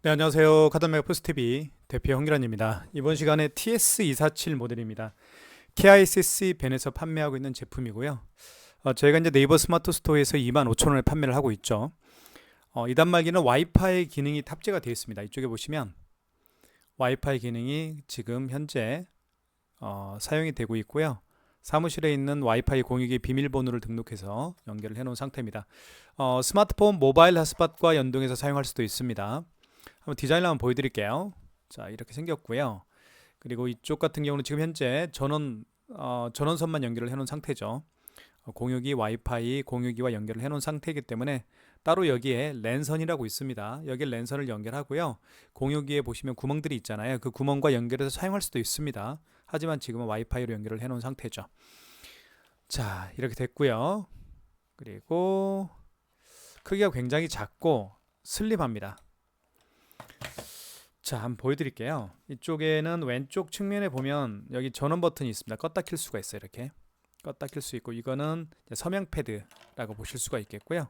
네, 안녕하세요. 카드메가 포스TV 대표 홍기란입니다. 이번 시간에 TS247 모델입니다. KISS 벤에서 판매하고 있는 제품이고요. 저희가 이제 네이버 스마트 스토어에서 25,000원에 판매를 하고 있죠. 이 단말기는 와이파이 기능이 탑재가 되어 있습니다. 이쪽에 보시면 와이파이 기능이 지금 현재 사용이 되고 있고요. 사무실에 있는 와이파이 공유기 비밀번호를 등록해서 연결을 해 놓은 상태입니다. 스마트폰 모바일 핫스팟과 연동해서 사용할 수도 있습니다. 한번 디자인을 한번 보여드릴게요. 자, 이렇게 생겼고요. 그리고 이쪽 같은 경우는 지금 현재 전원선만 연결을 해놓은 상태죠. 공유기 와이파이 공유기와 연결을 해놓은 상태이기 때문에 따로 여기에 랜선이라고 있습니다. 여기에 랜선을 연결하고요. 공유기에 보시면 구멍들이 있잖아요. 그 구멍과 연결해서 사용할 수도 있습니다. 하지만 지금은 와이파이로 연결을 해놓은 상태죠. 자, 이렇게 됐고요. 그리고 크기가 굉장히 작고 슬림합니다. 자, 한번 보여드릴게요. 이쪽에는 왼쪽 측면에 보면 여기 전원 버튼이 있습니다. 껐다 킬 수가 있어요. 이렇게 껐다 킬 수 있고, 이거는 서명 패드라고 보실 수가 있겠고요.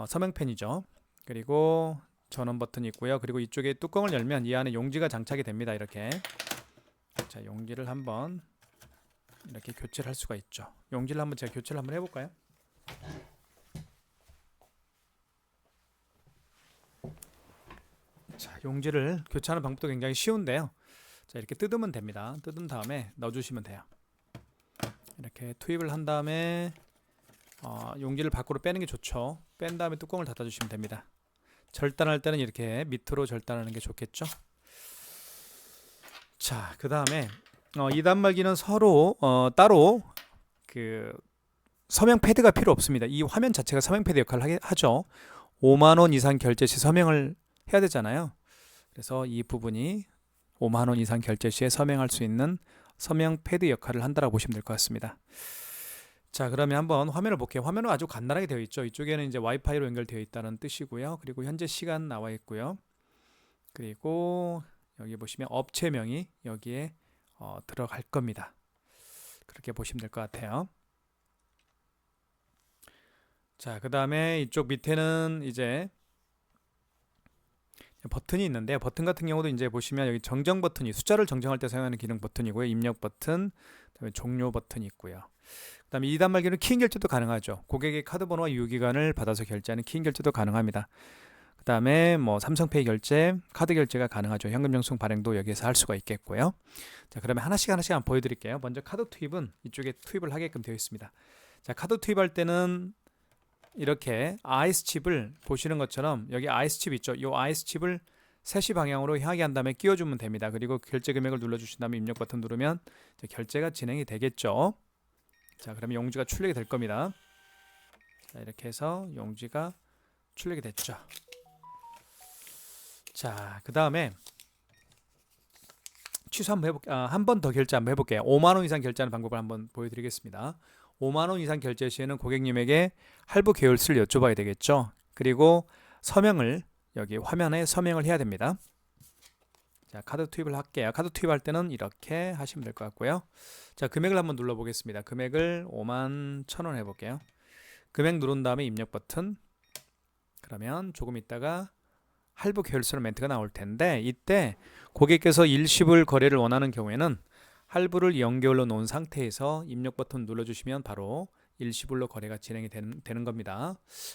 서명펜이죠. 그리고 전원 버튼이 있고요. 그리고 이쪽에 뚜껑을 열면 이 안에 용지가 장착이 됩니다. 이렇게. 자, 용지를 한번 이렇게 교체를 할 수가 있죠. 용지를 한번 제가 교체를 한번 해볼까요? 자, 용지를 교체하는 방법도 굉장히 쉬운데요. 자, 이렇게 뜯으면 됩니다. 뜯은 다음에 넣어주시면 돼요. 이렇게 투입을 한 다음에 용지를 밖으로 빼는 게 좋죠. 뺀 다음에 뚜껑을 닫아주시면 됩니다. 절단할 때는 이렇게 밑으로 절단하는 게 좋겠죠. 자, 그 다음에 이 단말기는 서로 따로 그 서명 패드가 필요 없습니다. 이 화면 자체가 서명 패드 역할을 하죠. 5만원 이상 결제 시 서명을 해야 되잖아요. 그래서 이 부분이 5만원 이상 결제 시에 서명할 수 있는 서명 패드 역할을 한다고 보시면 될 것 같습니다. 자, 그러면 한번 화면을 볼게요. 화면은 아주 간단하게 되어 있죠. 이쪽에는 이제 와이파이로 연결되어 있다는 뜻이고요. 그리고 현재 시간 나와 있고요. 그리고 여기 보시면 업체명이 여기에 들어갈 겁니다. 그렇게 보시면 될 것 같아요. 자, 그 다음에 이쪽 밑에는 이제 버튼이 있는데, 버튼 같은 경우도 이제 보시면 여기 정정 버튼이 숫자를 정정할 때 사용하는 기능 버튼이고요. 입력 버튼, 그다음에 종료 버튼이 있고요. 그다음에 이 단말기는 키인 결제도 가능하죠. 고객의 카드 번호와 유효기간을 받아서 결제하는 키인 결제도 가능합니다. 그다음에 뭐 삼성페이 결제, 카드 결제가 가능하죠. 현금 영수증 발행도 여기에서 할 수가 있겠고요. 자, 그러면 하나씩 한번 보여드릴게요. 먼저 카드 투입은 이쪽에 투입을 하게끔 되어 있습니다. 자, 카드 투입할 때는 이렇게 아이스 칩을 보시는 것처럼 여기 아이스 칩 있죠. 이 아이스 칩을 3시 방향으로 향하게 한 다음에 끼워주면 됩니다. 그리고 결제 금액을 눌러주신 다음에 입력 버튼 누르면 결제가 진행이 되겠죠. 자, 그러면 용지가 출력이 될 겁니다. 자, 이렇게 해서 용지가 출력이 됐죠. 자, 그 다음에 취소 한번 해볼게요. 한 번 더 결제 한번 해볼게요. 5만원 이상 결제하는 방법을 한번 보여드리겠습니다. 5만원 이상 결제 시에는 고객님에게 할부 계열수를 여쭤봐야 되겠죠. 그리고 서명을 여기 화면에 서명을 해야 됩니다. 자, 카드 투입을 할게요. 카드 투입할 때는 이렇게 하시면 될 것 같고요. 자, 금액을 한번 눌러보겠습니다. 금액을 5만 1,000원 해볼게요. 금액 누른 다음에 입력 버튼. 그러면 조금 있다가 할부 계열수로 멘트가 나올 텐데, 이때 고객께서 일시불 거래를 원하는 경우에는 할부를 0개월로 놓은 상태에서 입력 버튼 눌러주시면 바로 일시불로 거래가 진행이 되는 겁니다.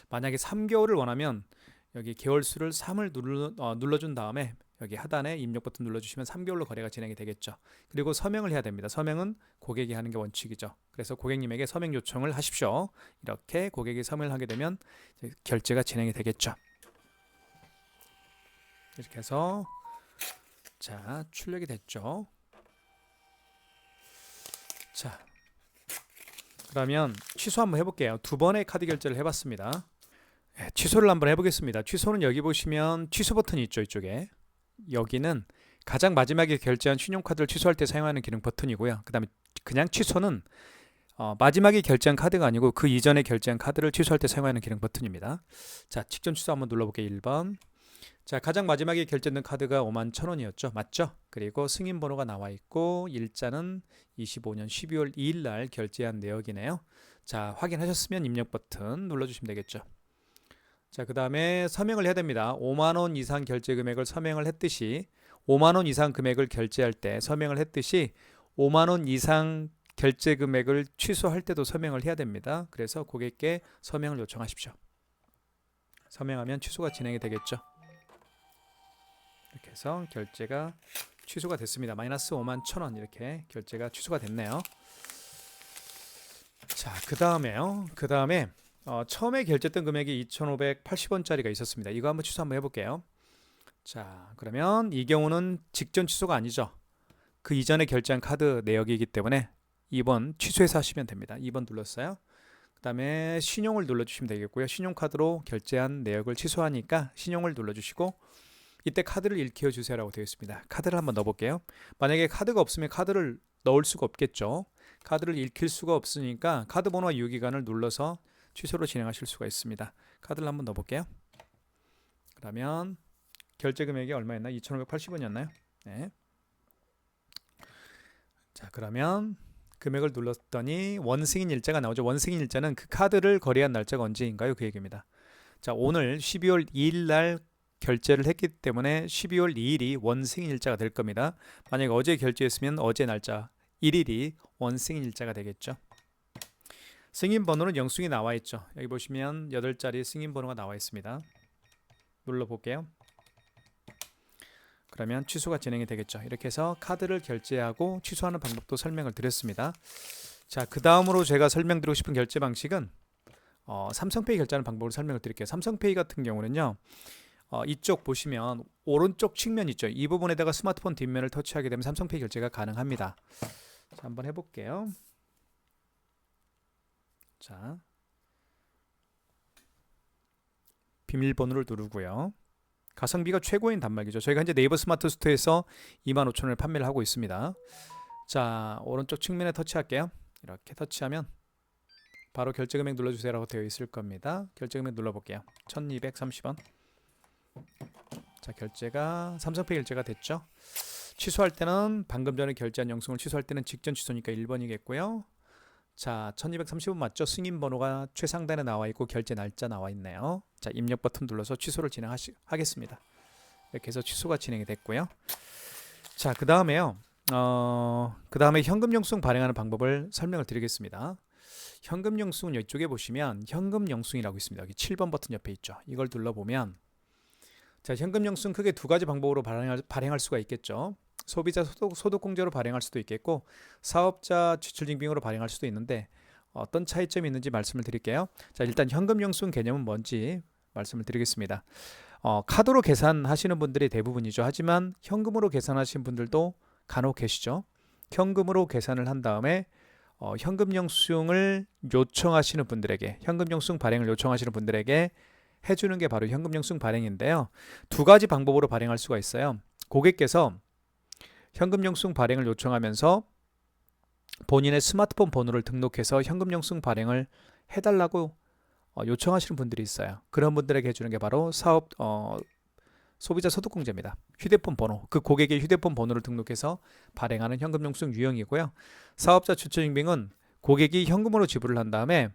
만약에 3개월을 원하면 여기 개월수를 3을 눌러준 다음에 여기 하단에 입력 버튼 눌러주시면 3개월로 거래가 진행이 되겠죠. 그리고 서명을 해야 됩니다. 서명은 고객이 하는 게 원칙이죠. 그래서 고객님에게 서명 요청을 하십시오. 이렇게 고객이 서명을 하게 되면 결제가 진행이 되겠죠. 이렇게 해서 자, 출력이 됐죠. 자, 그러면 취소 한번 해볼게요. 2번의 카드 결제를 해봤습니다. 취소를 한번 해보겠습니다. 취소는 여기 보시면 취소 버튼이 있죠. 이쪽에 여기는 가장 마지막에 결제한 신용카드를 취소할 때 사용하는 기능 버튼이고요. 그 다음에 그냥 취소는 마지막에 결제한 카드가 아니고 그 이전에 결제한 카드를 취소할 때 사용하는 기능 버튼입니다. 자, 직전 취소 한번 눌러볼게요. 1번. 자, 가장 마지막에 결제된 카드가 5만 1,000원이었죠. 맞죠? 그리고 승인 번호가 나와 있고 일자는 25년 12월 2일 날 결제한 내역이네요. 자, 확인하셨으면 입력 버튼 눌러주시면 되겠죠. 자, 그 다음에 서명을 해야 됩니다. 5만 원 이상 결제 금액을 서명을 했듯이 5만 원 이상 금액을 결제할 때 서명을 했듯이 5만 원 이상 결제 금액을 취소할 때도 서명을 해야 됩니다. 그래서 고객께 서명을 요청하십시오. 서명하면 취소가 진행이 되겠죠. 이렇게 해서 결제가 취소가 됐습니다. 마이너스 5만 1,000원 이렇게 결제가 취소가 됐네요. 자, 그 다음에 처음에 결제했던 금액이 2,580원짜리가 있었습니다. 이거 한번 취소 한번 해볼게요. 자, 그러면 이 경우는 직전 취소가 아니죠. 그 이전에 결제한 카드 내역이기 때문에 2번 취소해서 하시면 됩니다. 2번 눌렀어요. 그 다음에 신용을 눌러주시면 되겠고요. 신용카드로 결제한 내역을 취소하니까 신용을 눌러주시고 이때 카드를 일으켜 주세요라고 되어 있습니다. 카드를 한번 넣어볼게요. 만약에 카드가 없으면 카드를 넣을 수가 없겠죠. 카드를 읽힐 수가 없으니까 카드 번호와 유효기간을 눌러서 취소로 진행하실 수가 있습니다. 카드를 한번 넣어볼게요. 그러면 결제 금액이 얼마였나? 2,580원이었나요? 네. 자, 그러면 금액을 눌렀더니 원승인 일자가 나오죠. 원승인 일자는 그 카드를 거래한 날짜가 언제인가요? 그 얘기입니다. 자, 오늘 12월 2일 날 결제를 했기 때문에 12월 2일이 원승인 일자가 될 겁니다. 만약에 어제 결제했으면 어제 날짜 1일이 원승인 일자가 되겠죠. 승인 번호는 영수증이 나와 있죠. 여기 보시면 8자리 승인 번호가 나와 있습니다. 눌러 볼게요. 그러면 취소가 진행이 되겠죠. 이렇게 해서 카드를 결제하고 취소하는 방법도 설명을 드렸습니다. 자, 그 다음으로 제가 설명드리고 싶은 결제 방식은 삼성페이 결제하는 방법을 설명을 드릴게요. 삼성페이 같은 경우는요, 이쪽 보시면 오른쪽 측면 있죠. 이 부분에다가 스마트폰 뒷면을 터치하게 되면 삼성페이 결제가 가능합니다. 자, 한번 해볼게요. 자, 비밀번호를 누르고요. 가성비가 최고인 단말기죠. 저희가 현재 네이버 스마트 스토어에서 25,000원에 판매를 하고 있습니다. 자, 오른쪽 측면에 터치할게요. 이렇게 터치하면 바로 결제 금액 눌러주세요라고 되어 있을 겁니다. 결제 금액 눌러볼게요. 1,230원. 자, 결제가 삼성페이 결제가 됐죠. 취소할 때는 방금 전에 결제한 영수증을 취소할 때는 직전 취소니까 1번이겠고요. 자, 1,230원 맞죠? 승인 번호가 최상단에 나와 있고 결제 날짜 나와 있네요. 자, 입력 버튼 눌러서 취소를 진행하겠습니다. 이렇게 해서 취소가 진행이 됐고요. 자, 그 다음에요. 그 다음에 현금 영수증 발행하는 방법을 설명을 드리겠습니다. 현금 영수증은 이쪽에 보시면 현금 영수증이라고 있습니다. 여기 7번 버튼 옆에 있죠. 이걸 눌러보면 자, 현금 영수증 크게 두 가지 방법으로 발행할 수가 있겠죠. 소비자 소득공제로 발행할 수도 있겠고 사업자 지출증빙으로 발행할 수도 있는데 어떤 차이점이 있는지 말씀을 드릴게요. 자, 일단 현금 영수증 개념은 뭔지 말씀을 드리겠습니다. 카드로 계산하시는 분들이 대부분이죠. 하지만 현금으로 계산하시는 분들도 간혹 계시죠. 현금으로 계산을 한 다음에 현금 영수증을 요청하시는 분들에게 현금 영수증 발행을 요청하시는 분들에게 해주는 게 바로 현금 영수증 발행인데요. 두 가지 방법으로 발행할 수가 있어요. 고객께서 현금 영수증 발행을 요청하면서 본인의 스마트폰 번호를 등록해서 현금 영수증 발행을 해달라고 요청하시는 분들이 있어요. 그런 분들에게 해주는 게 바로 소비자 소득공제입니다. 휴대폰 번호, 그 고객의 휴대폰 번호를 등록해서 발행하는 현금 영수증 유형이고요. 사업자 주체증빙은 고객이 현금으로 지불을 한 다음에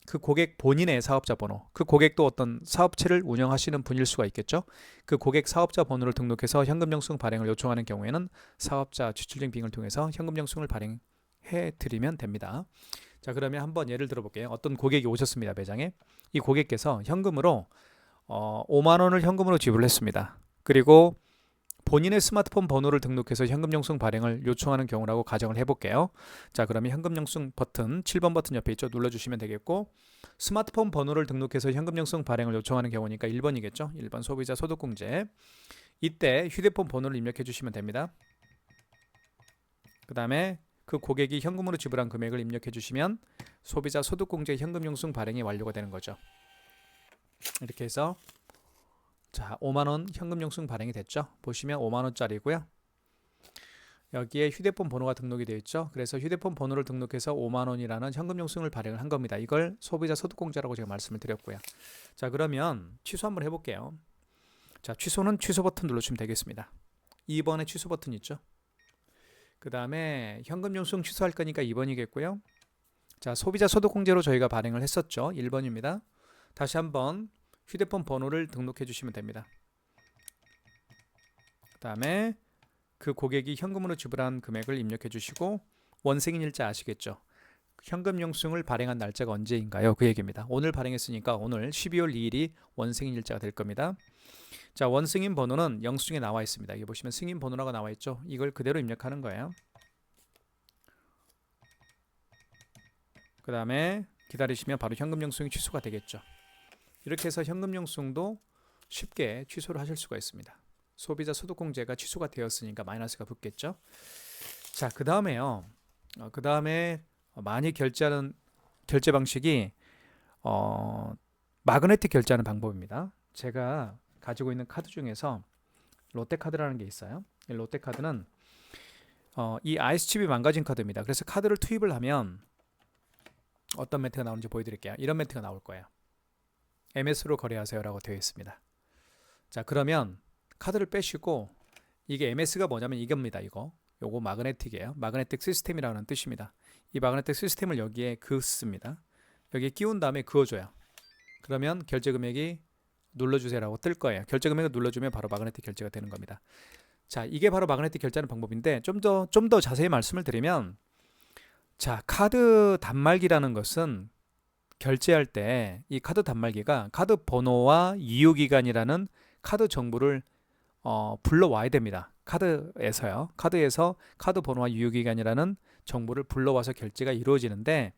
그 고객 본인의 사업자 번호, 그 고객도 어떤 사업체를 운영하시는 분일 수가 있겠죠. 그 고객 사업자 번호를 등록해서 현금 영수증 발행을 요청하는 경우에는 사업자 주출증빙을 통해서 현금 영수증을 발행해 드리면 됩니다. 자, 그러면 한번 예를 들어 볼게요. 어떤 고객이 오셨습니다. 매장에. 이 고객께서 현금으로 5만 원을 현금으로 지불을 했습니다. 그리고 본인의 스마트폰 번호를 등록해서 현금 영수증 발행을 요청하는 경우라고 가정을 해볼게요. 자, 그러면 현금 영수증 버튼 7번 버튼 옆에 있죠. 눌러주시면 되겠고 스마트폰 번호를 등록해서 현금 영수증 발행을 요청하는 경우니까 1번이겠죠. 1번 소비자 소득공제. 이때 휴대폰 번호를 입력해 주시면 됩니다. 그 다음에 그 고객이 현금으로 지불한 금액을 입력해 주시면 소비자 소득공제 현금 영수증 발행이 완료가 되는 거죠. 이렇게 해서 자, 5만원 현금 영수증 발행이 됐죠. 보시면 5만원짜리고요. 여기에 휴대폰 번호가 등록이 되어 있죠. 그래서 휴대폰 번호를 등록해서 5만원이라는 현금 영수증을 발행을 한 겁니다. 이걸 소비자 소득공제라고 제가 말씀을 드렸고요. 자, 그러면 취소 한번 해볼게요. 자, 취소는 취소 버튼 눌러주시면 되겠습니다. 2번에 취소 버튼 있죠. 그 다음에 현금 영수증 취소할 거니까 2번이겠고요. 자, 소비자 소득공제로 저희가 발행을 했었죠. 1번입니다. 다시 한번 휴대폰 번호를 등록해 주시면 됩니다. 그 다음에 그 고객이 현금으로 지불한 금액을 입력해 주시고 원생인 일자 아시겠죠? 현금 영수증을 발행한 날짜가 언제인가요? 그 얘기입니다. 오늘 발행했으니까 오늘 12월 2일이 원승인 일자가 될 겁니다. 자, 원승인 번호는 영수증에 나와 있습니다. 여기 보시면 승인 번호라고 나와 있죠. 이걸 그대로 입력하는 거예요. 그 다음에 기다리시면 바로 현금 영수증이 취소가 되겠죠. 이렇게 해서 현금 영수증도 쉽게 취소를 하실 수가 있습니다. 소비자 소득공제가 취소가 되었으니까 마이너스가 붙겠죠. 자, 그 다음에요. 그 다음에 많이 결제하는 결제 방식이 마그네틱 결제하는 방법입니다. 제가 가지고 있는 카드 중에서 롯데카드라는 게 있어요. 이 롯데카드는 이 IS칩이 망가진 카드입니다. 그래서 카드를 투입을 하면 어떤 멘트가 나오는지 보여드릴게요. 이런 멘트가 나올 거예요. MS로 거래하세요 라고 되어 있습니다. 자, 그러면 카드를 빼시고, 이게 MS가 뭐냐면 이겁니다. 요거 마그네틱이에요. 마그네틱 시스템이라는 뜻입니다. 이 마그네틱 시스템을 여기에 그습니다. 여기에 끼운 다음에 그어줘요. 그러면 결제 금액이 눌러주세요라고 뜰 거예요. 결제 금액을 눌러주면 바로 마그네틱 결제가 되는 겁니다. 자, 이게 바로 마그네틱 결제하는 방법인데 좀 더 자세히 말씀을 드리면, 자, 카드 단말기라는 것은 결제할 때 이 카드 단말기가 카드 번호와 유효기간이라는 카드 정보를 불러와야 됩니다. 카드에서 카드 번호와 유효기간이라는 정보를 불러와서 결제가 이루어지는데,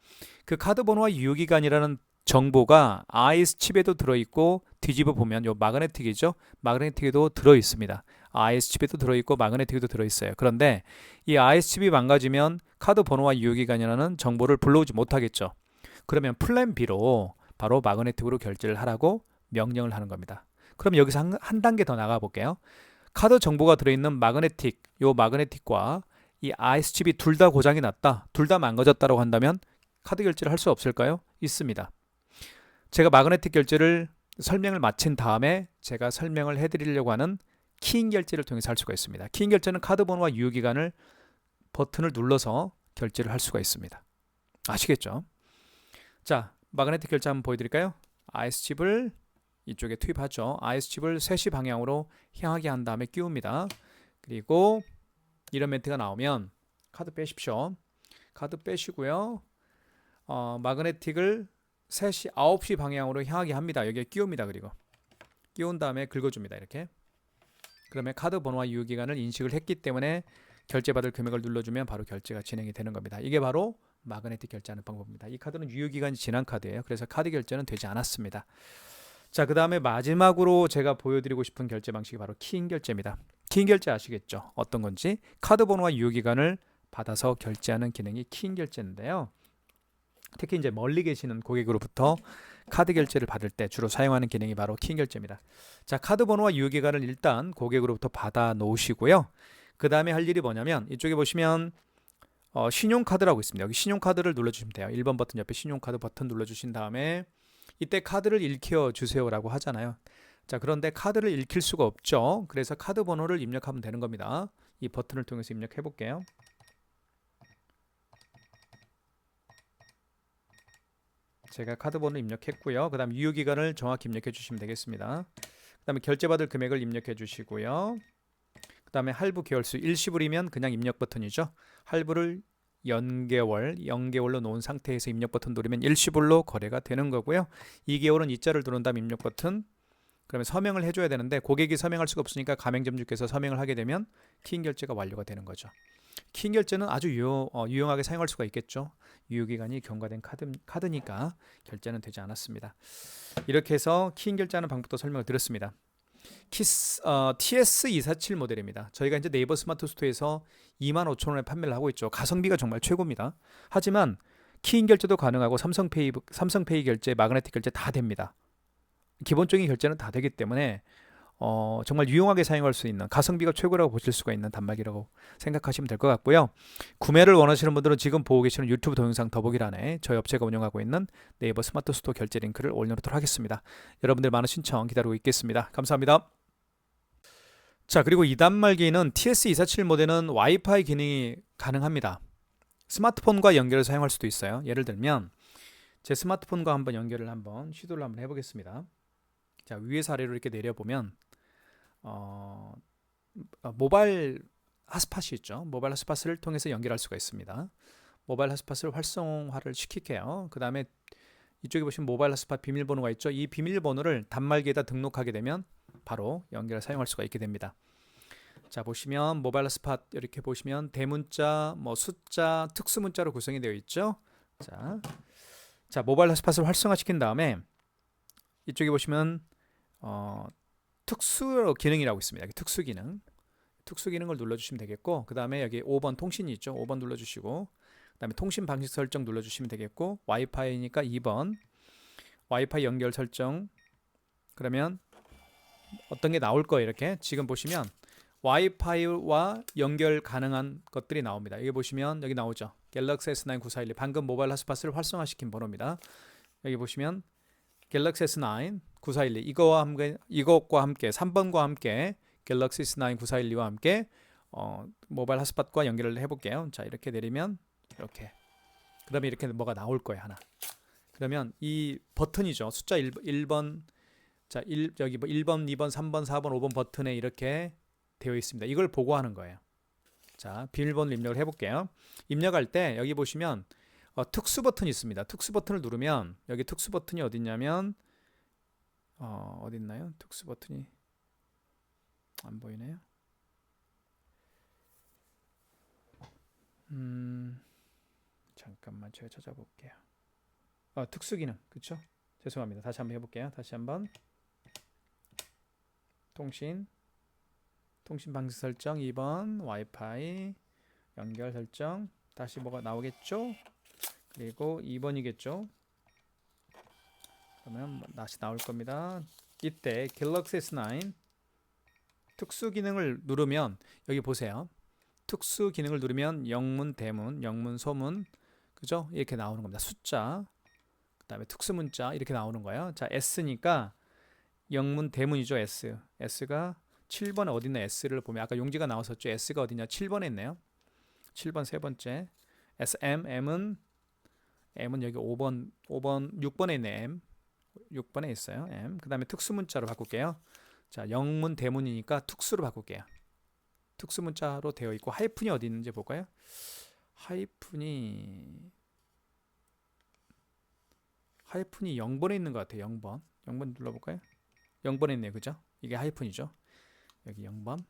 그 카드 번호와 유효기간이라는 정보가 IS칩에도 들어있고, 뒤집어 보면 요 마그네틱이죠. 마그네틱에도 들어있습니다. IS칩에도 들어있고 마그네틱에도 들어있어요. 그런데 이 IS칩이 망가지면 카드 번호와 유효기간이라는 정보를 불러오지 못하겠죠. 그러면 플랜 B로 바로 마그네틱으로 결제를 하라고 명령을 하는 겁니다. 그럼 여기서 한 단계 더 나가 볼게요. 카드 정보가 들어있는 요 마그네틱과 이 IS칩이 둘 다 고장이 났다, 둘 다 망가졌다고 한다면 카드 결제를 할 수 없을까요? 있습니다. 제가 마그네틱 결제를 설명을 마친 다음에 제가 설명을 해드리려고 하는 키잉 결제를 통해서 할 수가 있습니다. 키잉 결제는 카드 번호와 유효기간을 버튼을 눌러서 결제를 할 수가 있습니다. 아시겠죠? 자, 마그네틱 결제 한번 보여드릴까요? IS칩을 이쪽에 투입하죠. IS칩을 3시 방향으로 향하게 한 다음에 끼웁니다. 그리고 이런 멘트가 나오면 카드 빼십시오. 카드 빼시고요. 마그네틱을 9시 방향으로 향하게 합니다. 여기에 끼웁니다. 그리고 끼운 다음에 긁어줍니다. 이렇게. 그러면 카드 번호와 유효기간을 인식을 했기 때문에 결제받을 금액을 눌러주면 바로 결제가 진행이 되는 겁니다. 이게 바로 마그네틱 결제하는 방법입니다. 이 카드는 유효기간이 지난 카드예요. 그래서 카드 결제는 되지 않았습니다. 자, 그 다음에 마지막으로 제가 보여드리고 싶은 결제 방식이 바로 키잉 결제입니다. 키잉 결제 아시겠죠? 어떤 건지. 카드 번호와 유효기간을 받아서 결제하는 기능이 키잉 결제인데요. 특히 이제 멀리 계시는 고객으로부터 카드 결제를 받을 때 주로 사용하는 기능이 바로 키잉 결제입니다. 자, 카드 번호와 유효기간을 일단 고객으로부터 받아 놓으시고요. 그 다음에 할 일이 뭐냐면, 이쪽에 보시면 신용카드라고 있습니다. 여기 신용카드를 눌러주시면 돼요. 1번 버튼 옆에 신용카드 버튼 눌러주신 다음에 이때 카드를 읽혀 주세요 라고 하잖아요. 자, 그런데 카드를 읽힐 수가 없죠. 그래서 카드 번호를 입력하면 되는 겁니다. 이 버튼을 통해서 입력해 볼게요. 제가 카드 번호 입력했고요. 그 다음 유효기간을 정확히 입력해 주시면 되겠습니다. 그 다음에 결제받을 금액을 입력해 주시고요. 그 다음에 할부 계열수 일시불이면 그냥 입력 버튼이죠. 할부를 연개월로 놓은 상태에서 입력 버튼 누르면 일시불로 거래가 되는 거고요. 2개월은 이자를 누른 다음 입력 버튼. 그러면 서명을 해줘야 되는데 고객이 서명할 수가 없으니까 가맹점주께서 서명을 하게 되면 키잉 결제가 완료가 되는 거죠. 키잉 결제는 아주 유용하게 사용할 수가 있겠죠. 유효기간이 경과된 카드니까 결제는 되지 않았습니다. 이렇게 해서 키잉 결제하는 방법도 설명을 드렸습니다. TS247 모델입니다. 저희가 이제 네이버 스마트 스토어에서 25,000원에 판매를 하고 있죠. 가성비가 정말 최고입니다. 하지만 키잉 결제도 가능하고 삼성페이 결제, 마그네틱 결제 다 됩니다. 기본적인 결제는 다 되기 때문에 정말 유용하게 사용할 수 있는, 가성비가 최고라고 보실 수가 있는 단말기라고 생각하시면 될 것 같고요. 구매를 원하시는 분들은 지금 보고 계시는 유튜브 동영상 더보기란에 저희 업체가 운영하고 있는 네이버 스마트 스토어 결제 링크를 올려놓도록 하겠습니다. 여러분들 많은 신청 기다리고 있겠습니다. 감사합니다. 자, 그리고 이 단말기는 TS247 모델은 와이파이 기능이 가능합니다. 스마트폰과 연결을 사용할 수도 있어요. 예를 들면 제 스마트폰과 한번 연결을 시도를 한번 해보겠습니다. 자, 위에서 아래로 이렇게 내려보면 모바일 핫스팟이 있죠. 모바일 핫스팟을 통해서 연결할 수가 있습니다. 모바일 핫스팟을 활성화를 시킬게요. 그 다음에 이쪽에 보시면 모바일 핫스팟 비밀번호가 있죠. 이 비밀번호를 단말기에다 등록하게 되면 바로 연결을 사용할 수가 있게 됩니다. 자, 보시면 모바일 핫스팟 이렇게 보시면 대문자, 뭐 숫자, 특수문자로 구성이 되어 있죠. 자, 모바일 핫스팟을 활성화시킨 다음에 이쪽에 보시면 특수 기능이라고 있습니다. 특수 기능. 특수 기능을 눌러주시면 되겠고, 그 다음에 여기 5번 통신이 있죠. 5번 눌러주시고, 그 다음에 통신 방식 설정 눌러주시면 되겠고, 와이파이니까 2번 와이파이 연결 설정. 그러면 어떤 게 나올 거예요. 이렇게 지금 보시면 와이파이와 연결 가능한 것들이 나옵니다. 여기 보시면 여기 나오죠. 갤럭시 S9 9412 방금 모바일 핫스팟을 활성화시킨 번호입니다. 여기 보시면 갤럭시 S9 9412 이것과 함께 3번과 함께 갤럭시 S9 9412와 함께 모바일 핫스팟과 연결을 해볼게요. 자, 이렇게 내리면 이렇게, 그러면 이렇게 뭐가 나올 거예요. 하나. 그러면 이 버튼이죠. 숫자 1번, 자, 여기 뭐 1번, 2번, 3번, 4번, 5번 버튼에 이렇게 되어 있습니다. 이걸 보고 하는 거예요. 자, 비밀번호 입력을 해볼게요. 입력할 때 여기 보시면 특수 버튼이 있습니다. 특수 버튼을 누르면 여기 특수 버튼이 어디 있냐면 어디 있나요? 특수 버튼이 안 보이네요. 잠깐만 제가 찾아볼게요. 특수 기능, 그렇죠? 죄송합니다. 다시 한번 해볼게요. 다시 한번 통신 방식 설정 2번 와이파이 연결 설정, 다시 뭐가 나오겠죠? 그리고 2번이겠죠? 그러면 다시 나올 겁니다. 이때 갤럭시 S9 특수 기능을 누르면 여기 보세요. 특수 기능을 누르면 영문, 대문, 영문, 소문, 그죠? 이렇게 나오는 겁니다. 숫자, 그 다음에 특수 문자 이렇게 나오는 거예요. 자, S니까 영문, 대문이죠. S가 7번에 어디 있나. S를 보면 아까 용지가 나왔었죠. S가 어디냐. 7번에 있네요. 7번 세 번째. M은 여기 5번, 6번에 있네. M 6번에 있어요. M. 그 다음에 특수 문자로 바꿀게요. 자, 영문, 대문이니까 특수로 바꿀게요. 특수 문자로 되어 있고, 하이픈이 어디 있는지 볼까요? 하이픈이 0번에 있는 것 같아요. 0번 눌러볼까요? 0번에 있네요. 그죠? 이게 하이픈이죠. 여기 0번.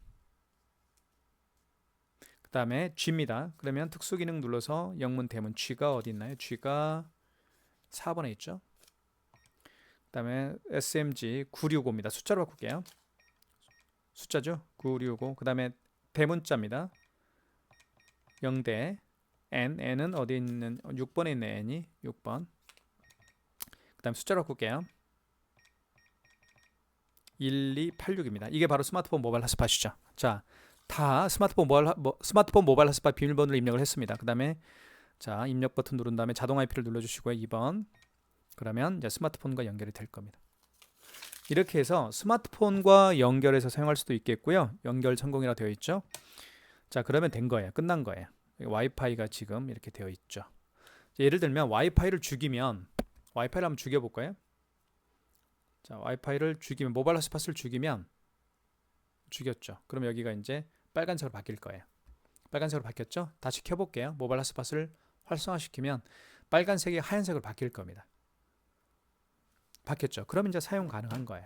그 다음에 G입니다. 그러면 특수 기능 눌러서 영문, 대문, G가 어디 있나요? G가 4번에 있죠. 그 다음에 SMG 965입니다. 숫자로 바꿀게요. 숫자죠. 965. 그 다음에 대문자입니다. 0대 N은 어디 있는 6번에 있는 N이 6번. 그 다음 숫자로 바꿀게요. 1286입니다. 이게 바로 스마트폰 모바일 핫스팟이죠. 자, 다 스마트폰 모바일 핫스팟 비밀번호를 입력을 했습니다. 그 다음에 자, 입력 버튼 누른 다음에 자동 IP를 눌러주시고요. 2번. 그러면 이제 스마트폰과 연결이 될 겁니다. 이렇게 해서 스마트폰과 연결해서 사용할 수도 있겠고요. 연결 성공이라 되어 있죠. 자, 그러면 된 거예요. 끝난 거예요. 와이파이가 지금 이렇게 되어 있죠. 예를 들면 와이파이를 죽이면, 와이파이를 한번 죽여볼까요? 자, 와이파이를 죽이면, 모바일 핫스팟을 죽이면, 죽였죠. 그럼 여기가 이제 빨간색으로 바뀔 거예요. 빨간색으로 바뀌었죠? 다시 켜볼게요. 모바일 핫스팟을 활성화시키면 빨간색이 하얀색으로 바뀔 겁니다. 바뀌었죠. 그럼 이제 사용 가능한 거예요.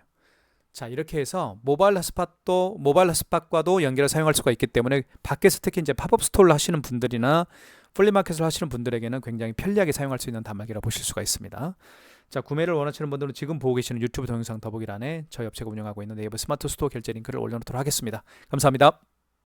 자, 이렇게 해서 모바일 핫스팟과도 연결해 사용할 수가 있기 때문에 밖에서 특히 이제 팝업 스토어를 하시는 분들이나 플리마켓을 하시는 분들에게는 굉장히 편리하게 사용할 수 있는 단말기라 보실 수가 있습니다. 자, 구매를 원하시는 분들은 지금 보고 계시는 유튜브 동영상 더보기란에 저희 업체가 운영하고 있는 네이버 스마트 스토어 결제 링크를 올려놓도록 하겠습니다. 감사합니다.